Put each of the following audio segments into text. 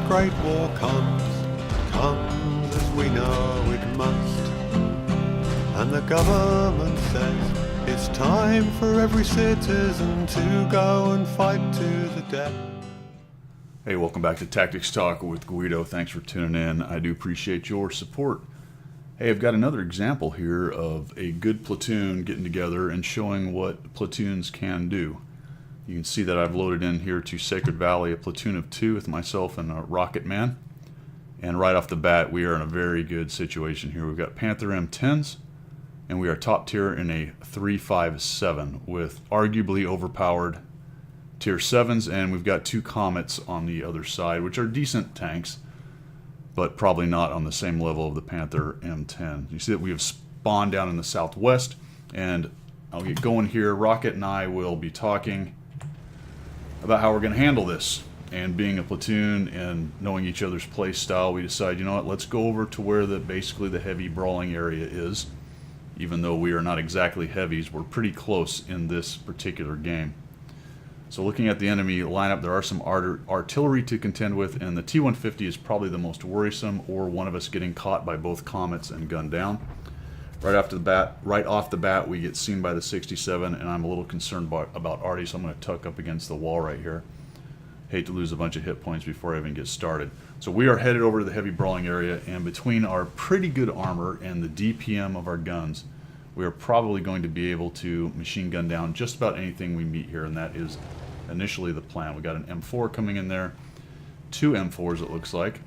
great war comes as we know it must. And the government says it's time for every citizen to go and fight to the death. Hey, welcome back to Tactics Talk with Guido. Thanks for tuning in. I do appreciate your support. Hey, I've got another example here of a good platoon getting together and showing what platoons can do. You can see that I've loaded in here to Sacred Valley a platoon of 2 with myself and a Rocket Man. And right off the bat, we are in a very good situation here. We've got Panther M10s, and we are top tier in a 357 with arguably overpowered tier 7s, and we've got 2 Comets on the other side, which are decent tanks, but probably not on the same level of the Panther M10. You see that we have spawned down in the southwest, and I'll get going here. Rocket and I will be talking about how we're going to handle this. And being a platoon and knowing each other's play style, we decide, you know what, let's go over to where basically the heavy brawling area is. Even though we are not exactly heavies, we're pretty close in this particular game. So looking at the enemy lineup, there are some artillery to contend with, and the T-150 is probably the most worrisome, or one of us getting caught by both Comets and gunned down. Right off the bat, we get seen by the 67, and I'm a little concerned about Artie, so I'm going to tuck up against the wall right here. Hate to lose a bunch of hit points before I even get started. So we are headed over to the heavy brawling area, and between our pretty good armor and the DPM of our guns, we are probably going to be able to machine gun down just about anything we meet here, and that is initially the plan. We got an M4 coming in there, 2 M4s it looks like,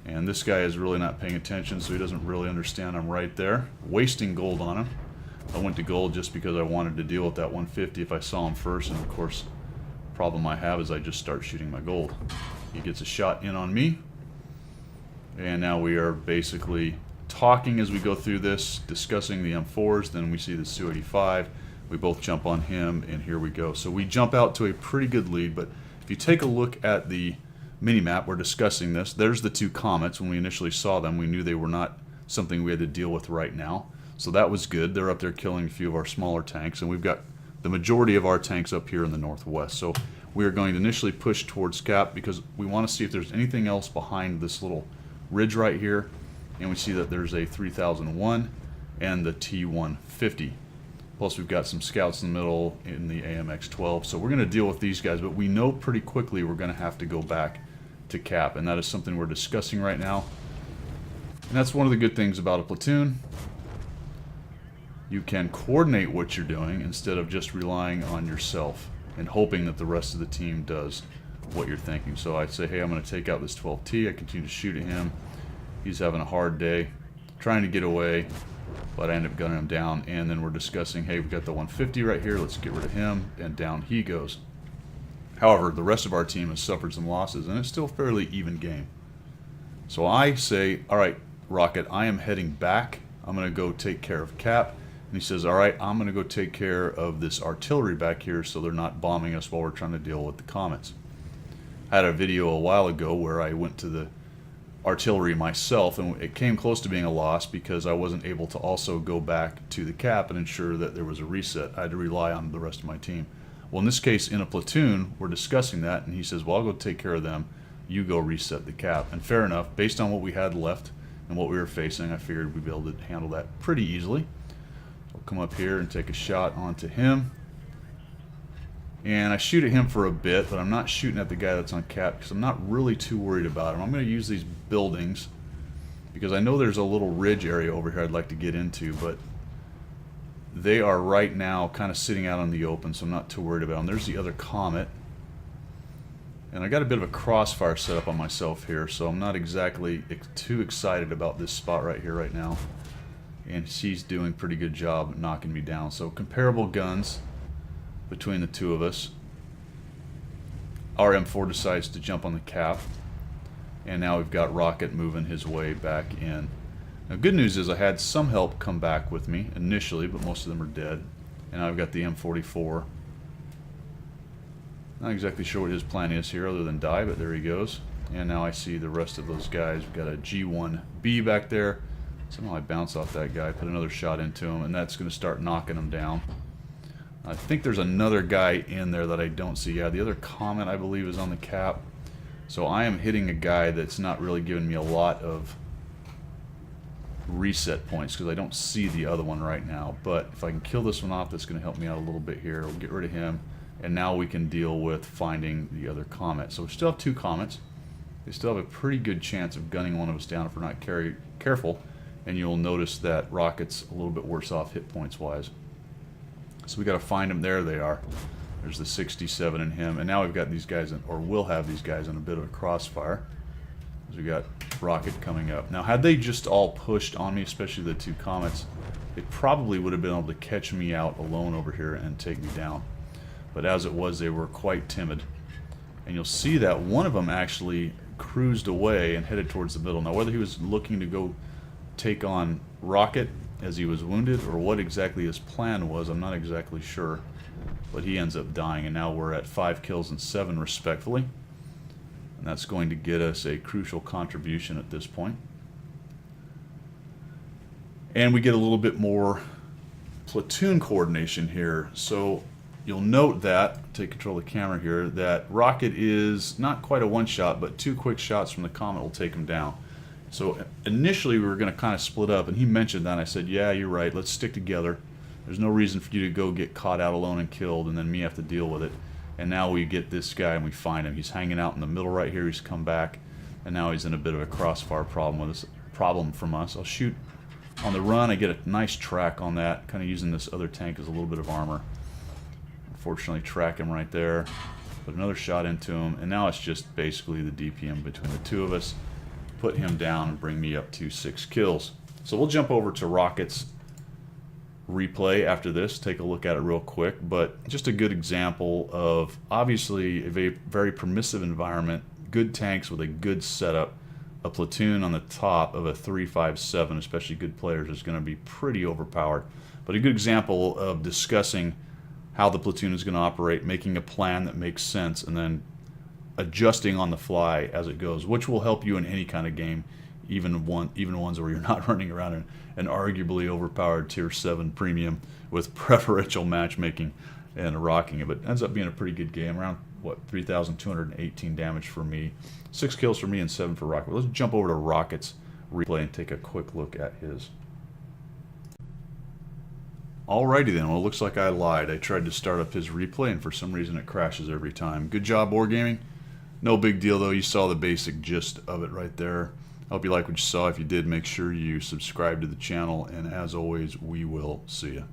and this guy is really not paying attention, so he doesn't really understand I'm right there. Wasting gold on him. I went to gold just because I wanted to deal with that 150 if I saw him first, and of course, the problem I have is I just start shooting my gold. He gets a shot in on me, and now we are basically talking as we go through this, discussing the M4s. Then we see the Su-85. We both jump on him, and here we go. So we jump out to a pretty good lead, but if you take a look at the mini-map, we're discussing this. There's the 2 Comets. When we initially saw them, we knew they were not something we had to deal with right now. So that was good. They're up there killing a few of our smaller tanks, and we've got the majority of our tanks up here in the northwest. So we are going to initially push towards Cap because we want to see if there's anything else behind this little ridge right here. And we see that there's a 3001 and the T-150. Plus we've got some scouts in the middle in the AMX-12. So we're going to deal with these guys, but we know pretty quickly we're going to have to go back to Cap, and that is something we're discussing right now. And that's one of the good things about a platoon. You can coordinate what you're doing instead of just relying on yourself and hoping that the rest of the team does what you're thinking. So I'd say, hey, I'm going to take out this 12T. I continue to shoot at him. He's having a hard day, trying to get away, but I end up gunning him down. And then we're discussing, hey, we've got the 150 right here. Let's get rid of him, and down he goes. However, the rest of our team has suffered some losses, and it's still a fairly even game. So I say, all right, Rocket, I am heading back. I'm going to go take care of Cap. And he says, all right, I'm going to go take care of this artillery back here so they're not bombing us while we're trying to deal with the Comets. I had a video a while ago where I went to the artillery myself, and it came close to being a loss because I wasn't able to also go back to the Cap and ensure that there was a reset. I had to rely on the rest of my team. Well, in this case, in a platoon, we're discussing that, and he says, well, I'll go take care of them. You go reset the Cap. And fair enough, based on what we had left and what we were facing, I figured we'd be able to handle that pretty easily. I'll come up here and take a shot onto him. And I shoot at him for a bit, but I'm not shooting at the guy that's on Cap because I'm not really too worried about him. I'm going to use these buildings because I know there's a little ridge area over here I'd like to get into, but they are right now kind of sitting out in the open, so I'm not too worried about them. There's the other Comet. And I got a bit of a crossfire set up on myself here, so I'm not exactly too excited about this spot right here right now. And she's doing a pretty good job at knocking me down. So comparable guns between the two of us. Our M4 decides to jump on the Cap, and now we've got Rocket moving his way back in. Now, good news is I had some help come back with me initially, but most of them are dead. And I've got the M44. Not exactly sure what his plan is here other than die, but there he goes. And now I see the rest of those guys. We've got a G1B back there. Somehow I bounce off that guy, put another shot into him, and that's going to start knocking him down. I think there's another guy in there that I don't see. Yeah, the other Comet, I believe, is on the Cap. So I am hitting a guy that's not really giving me a lot of reset points because I don't see the other one right now. But if I can kill this one off, that's going to help me out a little bit here. We'll get rid of him, and now we can deal with finding the other comet. So we still have 2 comets. They still have a pretty good chance of gunning one of us down if we're not careful, and you'll notice that Rocket's a little bit worse off hit points wise. So we got to find them. There they are. There's the 67 in him, and now we've got these guys, or we'll have these guys in a bit of a crossfire. We got Rocket coming up. Now, had they just all pushed on me, especially the 2 comets, they probably would have been able to catch me out alone over here and take me down. But as it was, they were quite timid. And you'll see that one of them actually cruised away and headed towards the middle. Now, whether he was looking to go take on Rocket as he was wounded, or what exactly his plan was, I'm not exactly sure. But he ends up dying, and now we're at 5 kills and 7 respectfully. And that's going to get us a crucial contribution at this point. And we get a little bit more platoon coordination here. So you'll note that, take control of the camera here, that Rocket is not quite a one-shot, but 2 quick shots from the comet will take him down. So initially we were going to kind of split up, and he mentioned that, and I said, yeah, you're right, let's stick together. There's no reason for you to go get caught out alone and killed, and then me have to deal with it. And now we get this guy and we find him. He's hanging out in the middle right here. He's come back, and now he's in a bit of a crossfire problem from us. I'll shoot on the run. I get a nice track on that, kind of using this other tank as a little bit of armor. Unfortunately, track him right there. Put another shot into him, and now it's just basically the DPM between the 2 of us. Put him down and bring me up to 6 kills. So we'll jump over to Rocket's replay after this, take a look at it real quick, but just a good example of obviously a very permissive environment, good tanks with a good setup. A platoon on the top of a 3-5-7, especially good players, is going to be pretty overpowered. But a good example of discussing how the platoon is going to operate, making a plan that makes sense, and then adjusting on the fly as it goes, which will help you in any kind of game, even ones where you're not running around in an arguably overpowered tier 7 premium with preferential matchmaking and rocking it. But it ends up being a pretty good game, around what, 3,218 damage for me, 6 kills for me and 7 for Rocket. Let's jump over to Rocket's replay and take a quick look at his. Alrighty then, well, it looks like I lied. I tried to start up his replay and for some reason it crashes every time. Good job, Wargaming. No big deal though, you saw the basic gist of it right there. I hope you like what you saw. If you did, make sure you subscribe to the channel, and as always, we will see you.